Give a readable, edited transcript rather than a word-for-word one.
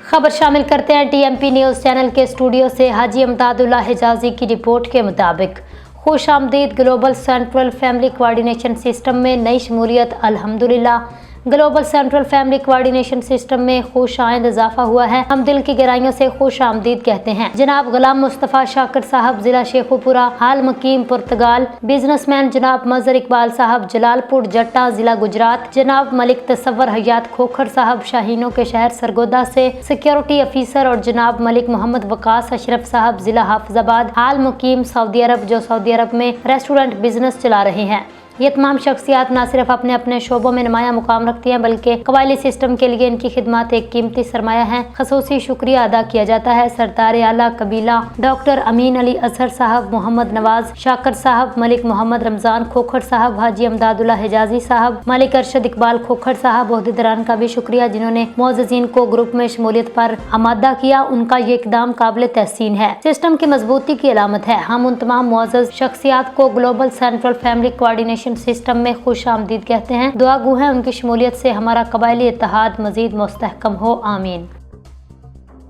खबर शामिल करते हैं TMP न्यूज़ चैनल के स्टूडियो से। हाजी इमदादुल्लाह हिजाजी की रिपोर्ट के मुताबिक खुश आमदीद global central family coordination system में नई शमूलियत। अल्हम्दुलिल्लाह global central family coordination system में खुश आइंद इजाफा हुआ है। हम दिल की गहराइयों से खुश आमदीद कहते हैं। जनाब गुलाम मुस्तफ़ा शाकिर साहब जिला शेखुपुरा हाल मुकीम पुर्तगाल, बिजनेसमैन जनाब मजहर इकबाल साहब जलालपुर जट्टा जिला गुजरात, जनाब मलिक तसव्वर हयात खोखर साहब शाहीनों के शहर सरगोदा से सिक्योरिटी ऑफिसर, और जनाब मलिक मोहम्मद वकास अशरफ साहब जिला हाफिजाबाद हाल मुकीम सऊदी अरब, जो सऊदी अरब में रेस्टोरेंट बिजनेस चला रहे हैं। ये तमाम शख्सियात न सिर्फ अपने अपने शोबों में नुमाया मुकाम रखती हैं, बल्कि कबायली सिस्टम के लिए इनकी खिदमत एक कीमती सरमाया है। खसूसी शुक्रिया अदा किया जाता है सरदार आला कबीला डॉक्टर अमीन अली अजहर साहब, मोहम्मद नवाज शाकर साहब, मलिक मोहम्मद रमजान खोखर साहब, हाजी इमदादुल्लाह हिजाजी साहब, मलिक अरशद इकबाल खोखर साहब। ओहदेदारान का भी शुक्रिया जिन्होंने मुअज़्ज़िज़ीन को ग्रुप में शमूलियत पर आमादा किया। उनका ये इक़दाम काबिल तहसीन है, सिस्टम की मजबूती की अलामत है। हम उन तमाम मुअज़्ज़ज़ शख्सियात को global central family coordination system में खुश आमदीद कहते हैं। दुआ गो है उनकी शमूलियत से हमारा कबायली इत्तेहाद मजीद मुस्तहकम हो। आमीन।